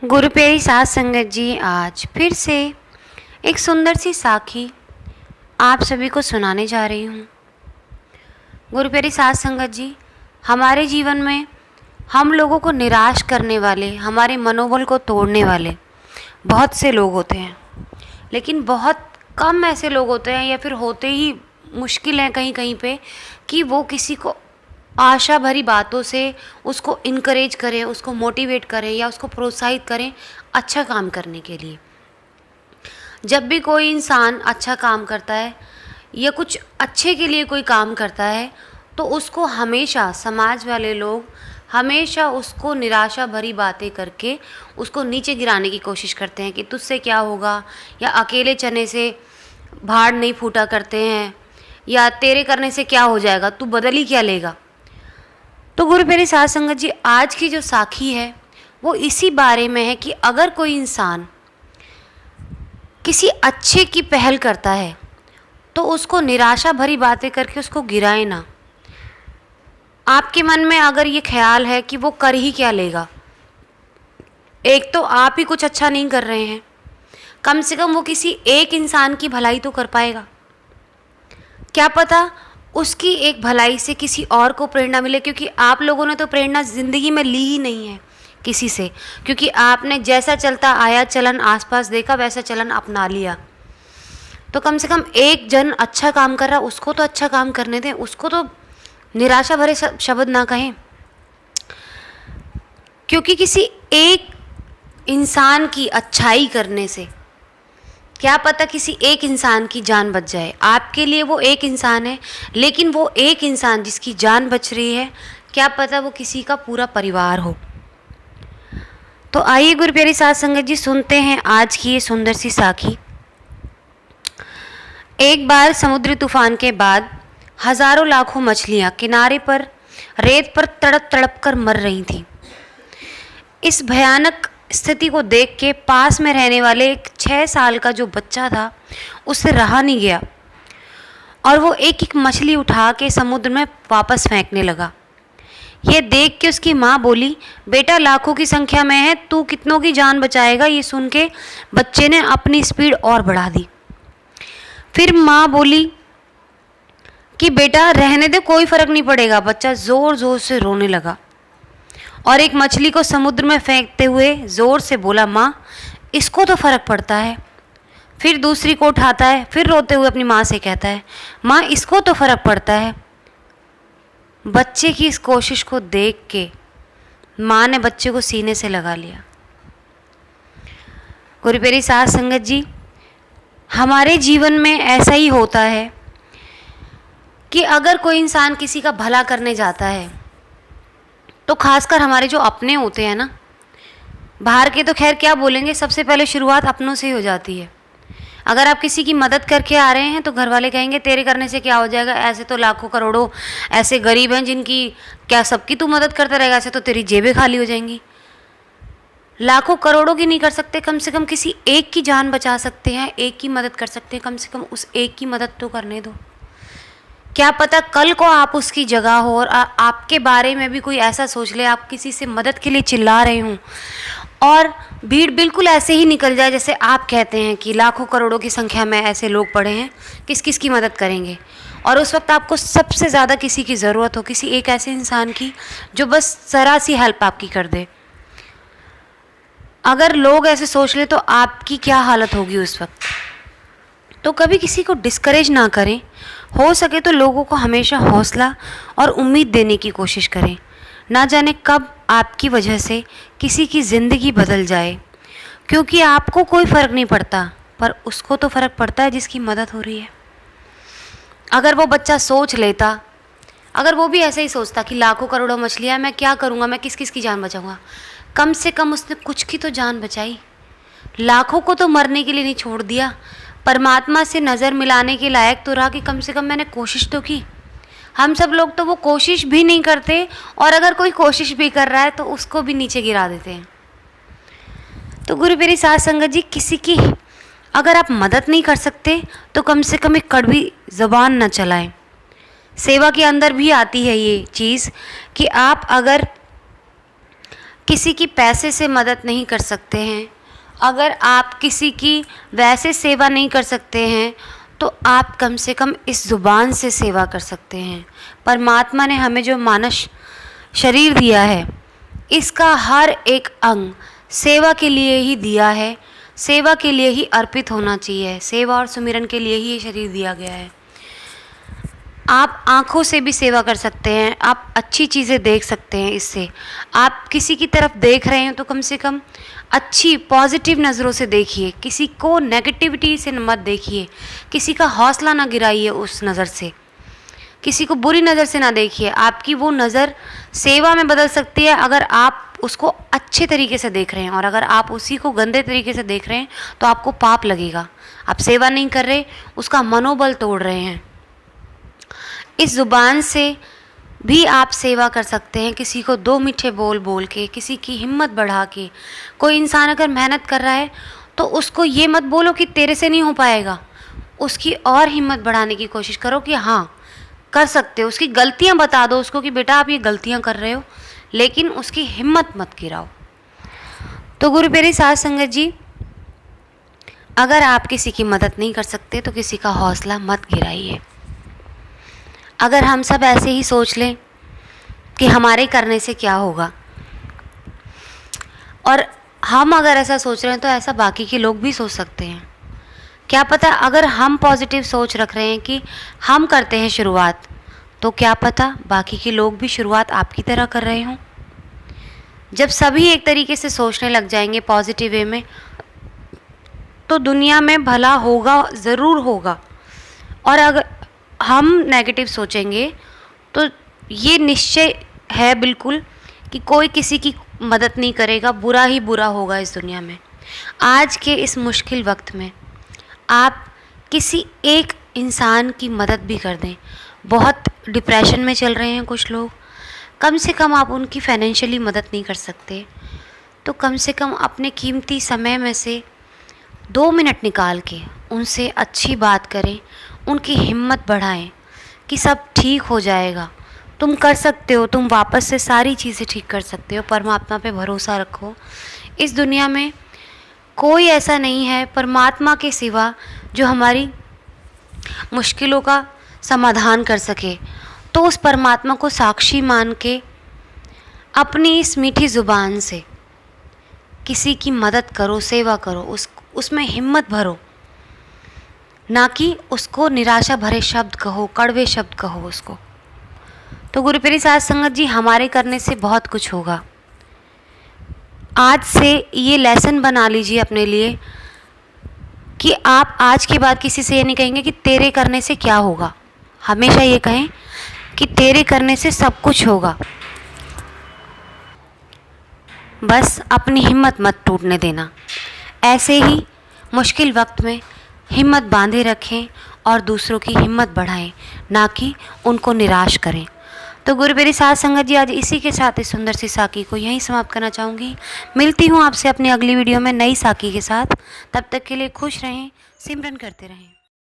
गुरु प्यारी साध संगत जी, आज फिर से एक सुंदर सी साखी आप सभी को सुनाने जा रही हूँ। गुरु प्यारी साध संगत जी, हमारे जीवन में हम लोगों को निराश करने वाले, हमारे मनोबल को तोड़ने वाले बहुत से लोग होते हैं, लेकिन बहुत कम ऐसे लोग होते हैं या फिर होते ही मुश्किल हैं कहीं कहीं पे कि वो किसी को आशा भरी बातों से उसको इनकरेज करें, उसको मोटिवेट करें या उसको प्रोत्साहित करें अच्छा काम करने के लिए। जब भी कोई इंसान अच्छा काम करता है या कुछ अच्छे के लिए कोई काम करता है तो उसको हमेशा समाज वाले लोग हमेशा उसको निराशा भरी बातें करके उसको नीचे गिराने की कोशिश करते हैं कि तुझसे क्या होगा, या अकेले चने से भाड़ नहीं फूटा करते हैं, या तेरे करने से क्या हो जाएगा, तू बदल ही क्या लेगा। तो गुरु प्यारी साध संगत जी, आज की जो साखी है वो इसी बारे में है कि अगर कोई इंसान किसी अच्छे की पहल करता है तो उसको निराशा भरी बातें करके उसको गिराए ना। आपके मन में अगर ये ख्याल है कि वो कर ही क्या लेगा, एक तो आप ही कुछ अच्छा नहीं कर रहे हैं, कम से कम वो किसी एक इंसान की भलाई तो कर पाएगा। क्या पता उसकी एक भलाई से किसी और को प्रेरणा मिले, क्योंकि आप लोगों ने तो प्रेरणा ज़िंदगी में ली ही नहीं है किसी से, क्योंकि आपने जैसा चलता आया चलन आसपास देखा वैसा चलन अपना लिया। तो कम से कम एक जन अच्छा काम कर रहा, उसको तो अच्छा काम करने दें, उसको तो निराशा भरे शब्द ना कहें, क्योंकि किसी एक इंसान की अच्छाई करने से क्या पता किसी एक इंसान की जान बच जाए। आपके लिए वो एक इंसान है, लेकिन वो एक इंसान जिसकी जान बच रही है, क्या पता वो किसी का पूरा परिवार हो। तो आइए गुरु प्यारी साध संगत जी, सुनते हैं आज की ये सुंदर सी साखी। एक बार समुद्री तूफान के बाद हजारों लाखों मछलियां किनारे पर रेत पर तड़प तड़प कर मर रही थीं। इस भयानक स्थिति को देख के पास में रहने वाले एक 6 साल का जो बच्चा था उससे रहा नहीं गया और वो एक एक मछली उठा के समुद्र में वापस फेंकने लगा। ये देख के उसकी माँ बोली, बेटा लाखों की संख्या में है, तू कितनों की जान बचाएगा। ये सुन के बच्चे ने अपनी स्पीड और बढ़ा दी। फिर माँ बोली कि बेटा रहने दे, कोई फर्क नहीं पड़ेगा। बच्चा ज़ोर ज़ोर से रोने लगा और एक मछली को समुद्र में फेंकते हुए ज़ोर से बोला, माँ इसको तो फ़र्क पड़ता है। फिर दूसरी को उठाता है, फिर रोते हुए अपनी माँ से कहता है, माँ इसको तो फ़र्क पड़ता है। बच्चे की इस कोशिश को देख के माँ ने बच्चे को सीने से लगा लिया। गुरु प्यारी साध संगत जी, हमारे जीवन में ऐसा ही होता है कि अगर कोई इंसान किसी का भला करने जाता है तो खासकर हमारे जो अपने होते हैं ना, बाहर के तो खैर क्या बोलेंगे, सबसे पहले शुरुआत अपनों से ही हो जाती है। अगर आप किसी की मदद करके आ रहे हैं तो घर वाले कहेंगे तेरे करने से क्या हो जाएगा, ऐसे तो लाखों करोड़ों ऐसे गरीब हैं जिनकी क्या सबकी तू मदद करता रहेगा, ऐसे तो तेरी जेबें खाली हो जाएंगी। लाखों करोड़ों की नहीं कर सकते, कम से कम किसी एक की जान बचा सकते हैं, एक की मदद कर सकते हैं, कम से कम उस एक की मदद तो करने दो। क्या पता कल को आप उसकी जगह हो और आपके बारे में भी कोई ऐसा सोच ले, आप किसी से मदद के लिए चिल्ला रहे हों और भीड़ बिल्कुल ऐसे ही निकल जाए जैसे आप कहते हैं कि लाखों करोड़ों की संख्या में ऐसे लोग पड़े हैं, किस किस की मदद करेंगे। और उस वक्त आपको सबसे ज़्यादा किसी की ज़रूरत हो, किसी एक ऐसे इंसान की जो बस ज़रा सी हेल्प आपकी कर दे। अगर लोग ऐसे सोच ले तो आपकी क्या हालत होगी उस वक्त। तो कभी किसी को डिस्करेज ना करें, हो सके तो लोगों को हमेशा हौसला और उम्मीद देने की कोशिश करें। ना जाने कब आपकी वजह से किसी की ज़िंदगी बदल जाए, क्योंकि आपको कोई फ़र्क नहीं पड़ता पर उसको तो फ़र्क पड़ता है जिसकी मदद हो रही है। अगर वो बच्चा सोच लेता, अगर वो भी ऐसे ही सोचता कि लाखों करोड़ों मछलियाँ, मैं क्या करूँगा, मैं किस किस की जान बचाऊँगा, कम से कम उसने कुछ की तो जान बचाई। लाखों को तो मरने के लिए नहीं छोड़ दिया, परमात्मा से नज़र मिलाने के लायक तो रहा कि कम से कम मैंने कोशिश तो की। हम सब लोग तो वो कोशिश भी नहीं करते, और अगर कोई कोशिश भी कर रहा है तो उसको भी नीचे गिरा देते हैं। तो गुरु प्यारी साध संगत जी, किसी की अगर आप मदद नहीं कर सकते तो कम से कम एक कड़वी ज़बान न चलाएं। सेवा के अंदर भी आती है ये चीज़ कि आप अगर किसी की पैसे से मदद नहीं कर सकते हैं, अगर आप किसी की वैसे सेवा नहीं कर सकते हैं, तो आप कम से कम इस ज़ुबान से सेवा कर सकते हैं। परमात्मा ने हमें जो मानस शरीर दिया है, इसका हर एक अंग सेवा के लिए ही दिया है, सेवा के लिए ही अर्पित होना चाहिए। सेवा और सुमिरन के लिए ही ये शरीर दिया गया है। आप आँखों से भी सेवा कर सकते हैं, आप अच्छी चीज़ें देख सकते हैं इससे। आप किसी की तरफ देख रहे हैं तो कम से कम अच्छी पॉजिटिव नज़रों से देखिए, किसी को नेगेटिविटी से मत देखिए, किसी का हौसला ना गिराइए उस नज़र से, किसी को बुरी नज़र से ना देखिए। आपकी वो नज़र सेवा में बदल सकती है अगर आप उसको अच्छे तरीके से देख रहे हैं, और अगर आप उसी को गंदे तरीके से देख रहे हैं तो आपको पाप लगेगा। आप सेवा नहीं कर रहे, उसका मनोबल तोड़ रहे हैं। इस ज़ुबान से भी आप सेवा कर सकते हैं, किसी को दो मीठे बोल बोल के, किसी की हिम्मत बढ़ा के। कोई इंसान अगर मेहनत कर रहा है तो उसको ये मत बोलो कि तेरे से नहीं हो पाएगा, उसकी और हिम्मत बढ़ाने की कोशिश करो कि हाँ कर सकते हो। उसकी गलतियां बता दो उसको कि बेटा आप ये गलतियां कर रहे हो, लेकिन उसकी हिम्मत मत गिराओ। तो गुरु प्यारी साध संगत जी, अगर आप किसी की मदद नहीं कर सकते तो किसी का हौसला मत गिराइए। अगर हम सब ऐसे ही सोच लें कि हमारे करने से क्या होगा, और हम अगर ऐसा सोच रहे हैं तो ऐसा बाकी के लोग भी सोच सकते हैं। क्या पता अगर हम पॉजिटिव सोच रख रहे हैं कि हम करते हैं शुरुआत, तो क्या पता बाकी के लोग भी शुरुआत आपकी तरह कर रहे हों। जब सभी एक तरीके से सोचने लग जाएंगे पॉजिटिव वे में, तो दुनिया में भला होगा, ज़रूर होगा। और अगर हम नेगेटिव सोचेंगे तो ये निश्चय है बिल्कुल कि कोई किसी की मदद नहीं करेगा, बुरा ही बुरा होगा इस दुनिया में। आज के इस मुश्किल वक्त में आप किसी एक इंसान की मदद भी कर दें। बहुत डिप्रेशन में चल रहे हैं कुछ लोग, कम से कम आप उनकी फाइनेंशियली मदद नहीं कर सकते तो कम से कम अपने कीमती समय में से 2 मिनट निकाल के उनसे अच्छी बात करें, उनकी हिम्मत बढ़ाएं कि सब ठीक हो जाएगा, तुम कर सकते हो, तुम वापस से सारी चीज़ें ठीक कर सकते हो। परमात्मा पे भरोसा रखो। इस दुनिया में कोई ऐसा नहीं है परमात्मा के सिवा जो हमारी मुश्किलों का समाधान कर सके। तो उस परमात्मा को साक्षी मान के अपनी इस मीठी ज़ुबान से किसी की मदद करो, सेवा करो, उसमें हिम्मत भरो, ना कि उसको निराशा भरे शब्द कहो, कड़वे शब्द कहो उसको। तो गुरु प्यारी साध संगत जी, हमारे करने से बहुत कुछ होगा। आज से ये लेसन बना लीजिए अपने लिए कि आप आज के बाद किसी से ये नहीं कहेंगे कि तेरे करने से क्या होगा। हमेशा ये कहें कि तेरे करने से सब कुछ होगा। बस अपनी हिम्मत मत टूटने देना। ऐसे ही मुश्किल वक्त में हिम्मत बांधे रखें और दूसरों की हिम्मत बढ़ाएं, ना कि उनको निराश करें। तो गुरु प्यारी साध संगत जी, आज इसी के साथ इस सुंदर सी साखी को यहीं समाप्त करना चाहूँगी। मिलती हूँ आपसे अपनी अगली वीडियो में नई साखी के साथ। तब तक के लिए खुश रहें, सिमरन करते रहें।